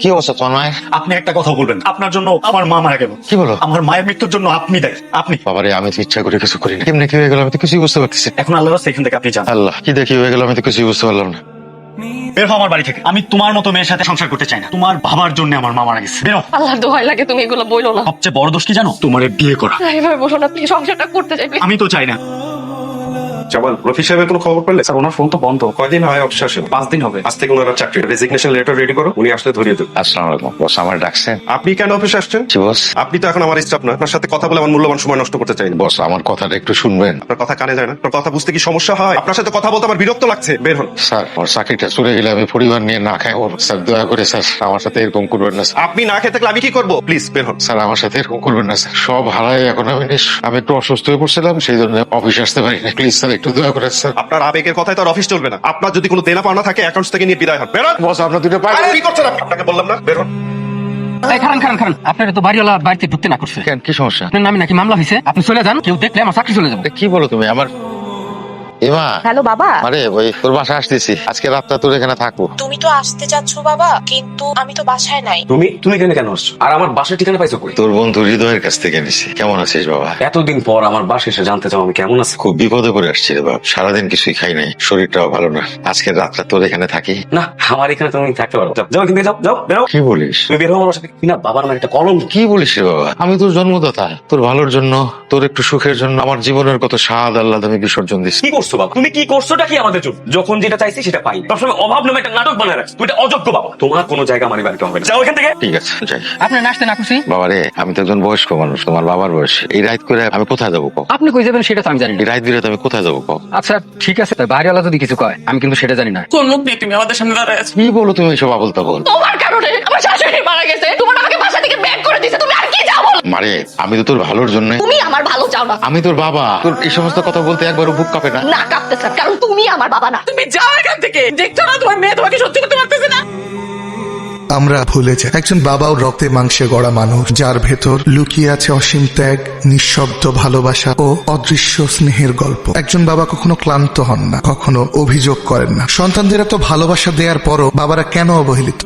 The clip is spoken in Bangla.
কি অবস্থা তোমার মায়ের? আপনি একটা কথা বলবেন, আপনার জন্য আমার মা মারা গেল। কি বলো? আমার মায়ের মৃত্যুর জন্য আপনি দায়ী। আপনি। বাবারে, আমি তো ইচ্ছা করে কিছু করিনি। কেমনে কি হয়ে গেল আমি তো কিছুই বুঝতে পারতেছি না। এখন আল্লাহ রাস্তায় এখান থেকে আপনি যান। আল্লাহ, কি দেখি হয়ে গেল আমি তো কিছুই বুঝতে পারলাম না। বের হও আমার বাড়ি থেকে। আমি তোমার মতো মেয়ের সাথে সংসার করতে চাই না। তোমার বাবার জন্য আমার মা মারা গেছে। বেরো। আল্লাহর দোহাই লাগে তুমি এগুলো বইলো না। সবচেয়ে বড় দোষ কি জানো? তোমার বিয়ে করা। না, এভাবে বসো না প্লিজ, সংসারটা করতে চাই please। আমি তো চাই না। জামাল, রফি সাহেবের কোনো খবর পেলে? স্যার, ওনার ফোন তো বন্ধ। কয়দিন হয় অফিসে আসেন? 5 দিন হবে। আজ থেকে ওনার চাকরি রেজিগনেশন লেটার রেডি করো, উনি আসলে ধরিয়ে দেবে। আসসালামু আলাইকুম বস, আমার ডাকছেন? আপনি কেন অফিসে আসছেন? জি বস। আপনি তো এখন আমার স্টাফ না, আপনার সাথে কথা বলে আমার মূল্যবান সময় নষ্ট করতে চাই না। বস, আমার কথাটা একটু শুনবেন। আপনার কথা কানে যায় না? আপনার কথা বুঝতে কি সমস্যা হয়? আপনার সাথে কথা বলতে আমার বিরক্ত লাগছে। বের হন। স্যার, আমার চাকরিটা চলে গেলে আমি পরিবার নিয়ে না খাই ওর। স্যার দয়া করে স্যার আমার সাথে এরকম করবেন না স্যার। আপনি না খেতে থাকলে আমি কি করবো? প্লিজ বের হন। স্যার আমার সাথে এরকম করবেন না স্যার। সব হারাই এখন আমি একটু অসুস্থ হয়ে পড়ছিলাম, সেই জন্য অফিসে আসতে পারি না। প্লিজ স্যার একটু দয়া করে স্যার। আপনার আবেগের কথায় তো আর অফিস চলবে না। আপনার যদি কোনো দেনা পাওনা থাকে অ্যাকাউন্টস থেকে নিয়ে বিদায় হন। বের হন। বস, আপনার দুটো পাই। আরে, কি করছেন আপনি? আপনাকে বললাম না বের হন। এই খারান খারান খারান, আপনার তো বাড়িওয়ালা বাড়িতে ঢুকতে না করছে। কেন, কি সমস্যা? আপনার নামে নাকি মামলা হয়েছে, আপনি চলে যান, কেউ দেখলে আমার চাকরি চলে যাবে। কি বলো তুমি? আমার এমা। হ্যালো বাবা, আরে ওই তোর বাসা আসতেছি, আজকে রাতটা তোর এখানে থাকবো। তুমি তো আসতে যাচ্ছ বাবা, কিন্তু আমি তো বাসায় নাই। তুমি এখানে কেন আসছো? আর আমার বাসার ঠিকানা পাইছো কই? তোর বন্ধু হৃদয়ের কাছ থেকে নিছি। কেমন আছিস বাবা? এতদিন পর আমার বাসা এসে জানতে চাও আমি কেমন আছি। খুব বিপদে পড়ে আসছি রে বাপ, সারাদিন কিছুই খাই নাই, শরীরটাও ভালো না। আজকের রাতটা তোর এখানে থাকি। না, আমার এখানে তুমি থাকতে পারো। যাও এখান থেকে, যাও যাও বেরো। কি বলিস? তুমি বের হও আমার বাসা থেকে। কিনা বাবার আমার একটা কলম। কি বলিস রে বাবা? আমি তোর জন্মদাতা, তোর ভালোর জন্য, তোর একটু সুখের জন্য আমার জীবনের কত স্বাদ আল্লাহ আমি বিসর্জন দিচ্ছি। কি করছো বাবা? তুমি কি করছোটা কি আমাদের জন্য? যখন যেটা চাইছি সেটা পাই। সবসময় অভাব নামে একটা নাটক বানায় রাখছো। তুমি এটা অযোগ্য বাবা। তোমার কোনো জায়গা আমার এই বাড়িতে হবে না। যাও এখান থেকে। ঠিক আছে যাই। আপনি নাচতে না খুশি? বাবা রে, আমি তো একজন বয়স্ক মানুষ, তোমার বাবার বয়স। এই রাত করে আমি কোথায় যাবো কও? আপনি কই যাবেন সেটা তো আমি জানি না। এই রাত বিরাতে আমি কোথায় যাবো কও? আচ্ছা ঠিক আছে, তাই বাড়িওয়ালা যদি কিছু কয় আমি কিন্তু সেটা জানি না। কোন মুখ নিয়ে তুমি আমাদের সামনে দাঁড়ায় আছো? কি বলো তুমি এসব আবল তাবল? তোমার কারণে আমার শাশুড়ি মারা গেছে, তোমার আমাকে বাসা থেকে বের করে দিয়েছে, তুমি আর কি চাও বলো? মারে, আমি তো তোর ভালোর জন্য। তুমি আমার ভালো চাও না। আমি তোর বাবা, তোর এই সমস্ত কথা বলতে একবারও বুক কাঁপে না? না কাঁপতেছে, কারণ তুমি আমার বাবা না। তুমি যাও এখান থেকে। দেখছো না তোমার মেয়ে তোমাকে সহ্য করতে পারতেছে না। আমরা ভুলে যাই একজন বাবাও রক্তে মাংসে গড়া মানুষ, যার ভেতর লুকিয়ে আছে অসীম ত্যাগ, নিঃশব্দ ভালোবাসা ও অদৃশ্য স্নেহের গল্প। একজন বাবা কখনো ক্লান্ত হন না, কখনো অভিযোগ করেন না। সন্তানদের এত ভালোবাসা দেওয়ার পরও বাবারা কেন অবহেলিত?